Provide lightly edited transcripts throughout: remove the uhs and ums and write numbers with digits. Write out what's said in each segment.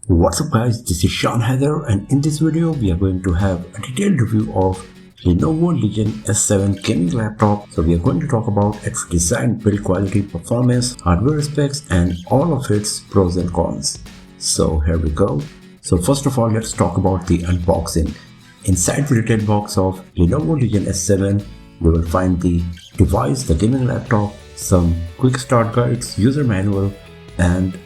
What's up guys, this is Sean Heather, and in this video we are going to have a detailed review of Lenovo Legion S7 gaming laptop. So we are going to talk about its design, build quality, performance, hardware specs and all of its pros and cons. So here we go. So first of all, let's talk about the unboxing. Inside the retail box of Lenovo Legion S7, you will find the device, the gaming laptop, some quick start guides, user manual and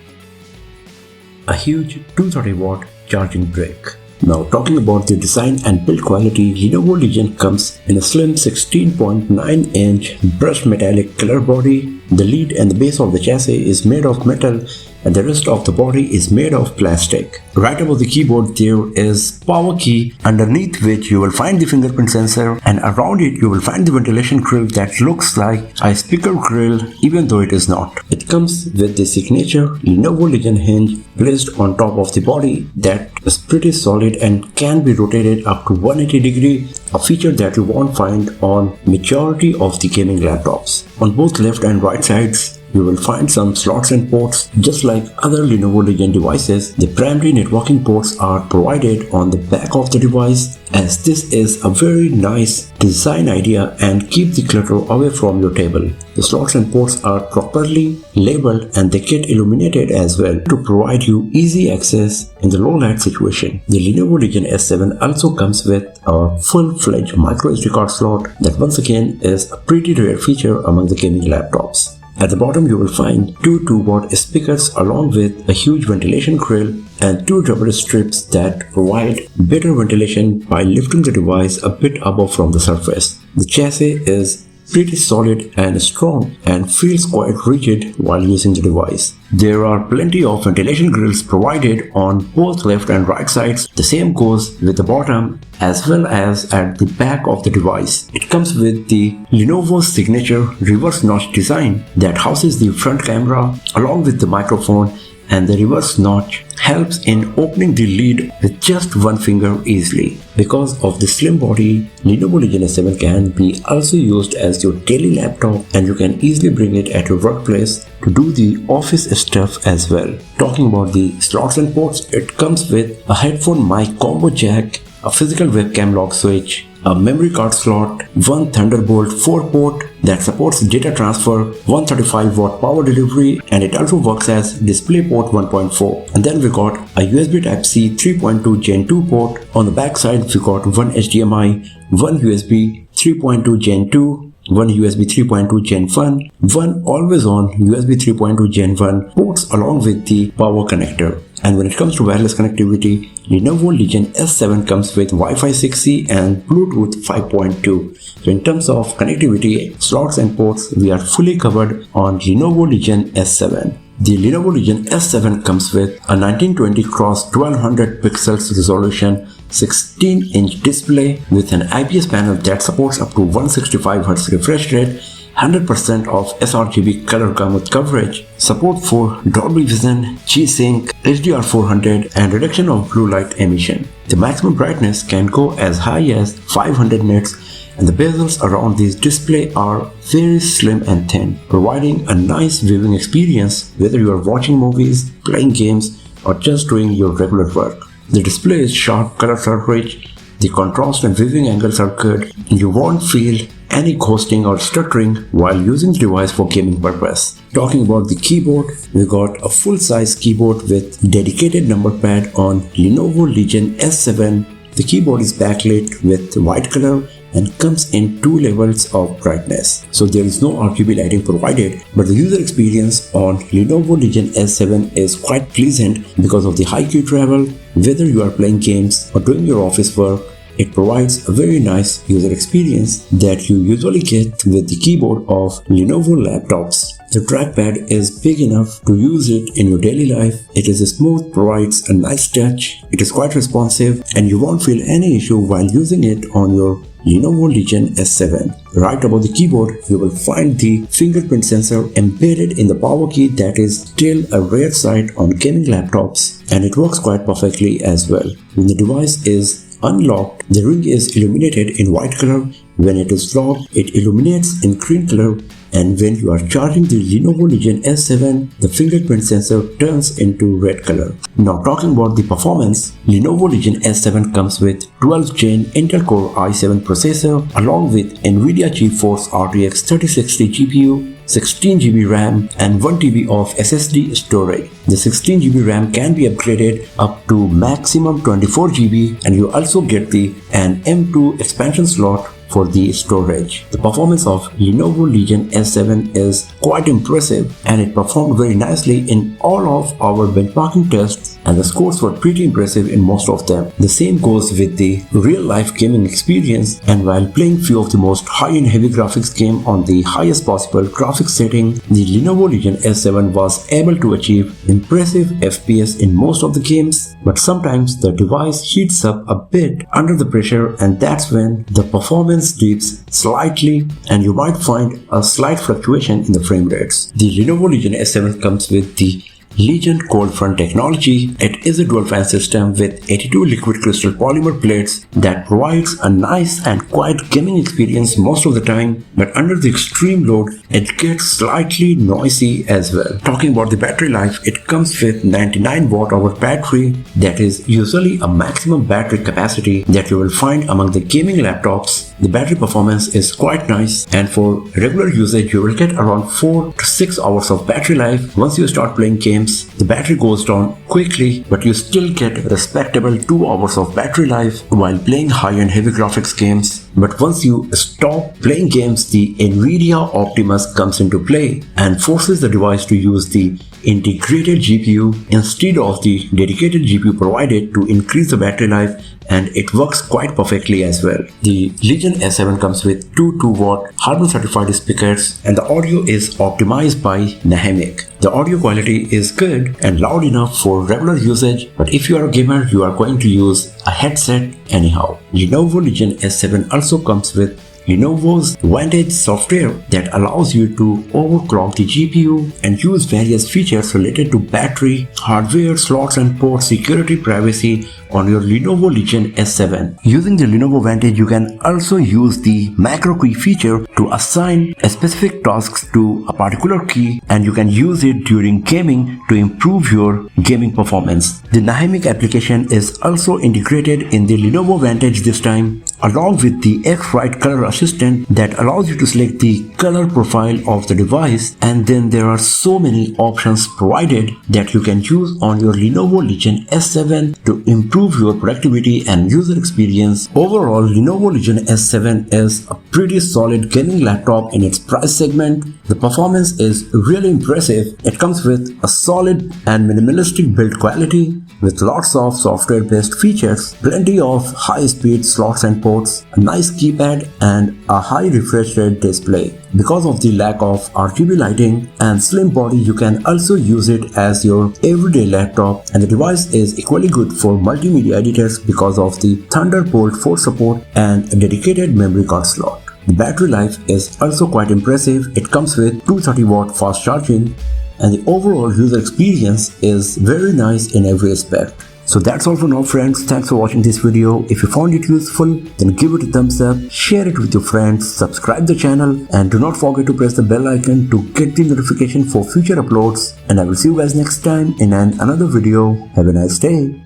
a huge 230 watt charging brick. Now talking about the design and build quality, Lenovo Legion comes in a slim 16.9 inch brushed metallic color body. The lead and the base of the chassis is made of metal and the rest of the body is made of plastic. Right above the keyboard there is power key, underneath which you will find the fingerprint sensor, and around it you will find the ventilation grill that looks like a speaker grill even though it is not. It comes with the signature Lenovo Legion hinge placed on top of the body that is pretty solid and can be rotated up to 180 degrees, a feature that you won't find on majority of the gaming laptops. On both left and right sides you will find some slots and ports. Just like other Lenovo Legion devices, the primary networking ports are provided on the back of the device, as this is a very nice design idea and keep the clutter away from your table. The slots and ports are properly labeled and they get illuminated as well to provide you easy access in the low light situation. The Lenovo Legion S7 also comes with a full-fledged micro SD card slot that once again is a pretty rare feature among the gaming laptops. At the bottom you will find two 2-watt speakers along with a huge ventilation grill and two rubber strips that provide better ventilation by lifting the device a bit above from the surface. The chassis is pretty solid and strong and feels quite rigid while using the device. There are plenty of ventilation grills provided on both left and right sides. The same goes with the bottom as well as at the back of the device. It comes with the Lenovo signature reverse notch design that houses the front camera along with the microphone, and the reverse notch helps in opening the lid with just one finger easily. Because of the slim body, Lenovo Legion S7 can be also used as your daily laptop and you can easily bring it at your workplace to do the office stuff as well. Talking about the slots and ports, it comes with a headphone mic combo jack, a physical webcam lock switch, a memory card slot, one Thunderbolt 4 port that supports data transfer, 135 watt power delivery, and it also works as DisplayPort 1.4. And then we got a USB Type-C 3.2 Gen 2 port. On the back side we got one HDMI, one USB 3.2 Gen 2, one USB 3.2 Gen 1, one always-on USB 3.2 Gen 1 ports along with the power connector. And when it comes to wireless connectivity, Lenovo Legion S7 comes with Wi-Fi 6E and Bluetooth 5.2. So in terms of connectivity, slots and ports, we are fully covered on Lenovo Legion S7. The Lenovo Legion S7 comes with a 1920 x 1200 pixels resolution 16-inch display with an IPS panel that supports up to 165Hz refresh rate, 100% of sRGB color gamut coverage, support for Dolby Vision, G-Sync, HDR400 and reduction of blue light emission. The maximum brightness can go as high as 500 nits and the bezels around this display are very slim and thin, providing a nice viewing experience whether you are watching movies, playing games or just doing your regular work. The display is sharp, color coverage, the contrast and viewing angles are good, and you won't feel any ghosting or stuttering while using the device for gaming purpose. Talking about the keyboard, we got a full-size keyboard with dedicated number pad on Lenovo Legion S7. The keyboard is backlit with white color and comes in two levels of brightness. So there is no RGB lighting provided, but the user experience on Lenovo Legion S7 is quite pleasant because of the high key travel. Whether you are playing games or doing your office work, it provides a very nice user experience that you usually get with the keyboard of Lenovo laptops. The trackpad is big enough to use it in your daily life. It is smooth, provides a nice touch, it is quite responsive and you won't feel any issue while using it on your Lenovo Legion S7. Right above the keyboard, you will find the fingerprint sensor embedded in the power key that is still a rare sight on gaming laptops, and it works quite perfectly as well. When the device is unlocked, the ring is illuminated in white color When it is locked, it illuminates in green color, and when you are charging the Lenovo Legion S7, the fingerprint sensor turns into red color. Now talking about the performance, Lenovo Legion S7 comes with 12th Gen Intel Core i7 processor along with NVIDIA GeForce RTX 3060 GPU, 16GB RAM and 1TB of SSD storage. The 16GB RAM can be upgraded up to maximum 24GB, and you also get an M2 expansion slot for the storage. The performance of Lenovo Legion S7 is quite impressive, and it performed very nicely in all of our benchmarking tests, and the scores were pretty impressive in most of them. The same goes with the real-life gaming experience, and while playing few of the most high-end heavy graphics game on the highest possible graphics setting, the Lenovo Legion S7 was able to achieve impressive FPS in most of the games, but sometimes the device heats up a bit under the pressure, and that's when the performance dips slightly and you might find a slight fluctuation in the frame rates. The Lenovo Legion S7 comes with the Legion cold front technology. It is a dual fan system with 82 liquid crystal polymer plates that provides a nice and quiet gaming experience most of the time, but under the extreme load it gets slightly noisy as well. Talking about the battery life, it comes with 99 watt-hour battery. That is usually a maximum battery capacity that you will find among the gaming laptops. The battery performance is quite nice, and for regular usage you will get around 4 to 6 hours of battery life. Once you start playing games, the battery goes down quickly, but you still get respectable 2 hours of battery life while playing high-end heavy graphics games. But once you stop playing games, the NVIDIA Optimus comes into play and forces the device to use the integrated GPU instead of the dedicated GPU provided to increase the battery life, and it works quite perfectly as well. The Legion S7 comes with two 2-watt Harman certified speakers, and the audio is optimized by Dynamic. The audio quality is good and loud enough for regular usage, but if you are a gamer, you are going to use a headset anyhow. Lenovo Legion S7 also comes with Lenovo's Vantage software that allows you to overclock the GPU and use various features related to battery, hardware, slots and port security, privacy on your Lenovo Legion S7. Using the Lenovo Vantage, you can also use the macro key feature to assign specific tasks to a particular key, and you can use it during gaming to improve your gaming performance. The Dynamic application is also integrated in the Lenovo Vantage this time, along with the X-Rite color assistant that allows you to select the color profile of the device, and then there are so many options provided that you can use on your Lenovo Legion S7 to improve your productivity and user experience. Overall, Lenovo Legion S7 is a pretty solid gaming laptop in its price segment. The performance is really impressive. It comes with a solid and minimalistic build quality with lots of software-based features, plenty of high-speed slots and ports, a nice keypad and a high refresh rate display. Because of the lack of RGB lighting and slim body, you can also use it as your everyday laptop, and the device is equally good for multimedia editors because of the Thunderbolt 4 support and a dedicated memory card slot. The battery life is also quite impressive. It comes with 230-watt fast charging, and the overall user experience is very nice in every aspect. So that's all for now, friends. Thanks for watching this video. If you found it useful, then give it a thumbs up, share it with your friends, subscribe the channel, and do not forget to press the bell icon to get the notification for future uploads. And I will see you guys next time in another video. Have a nice day.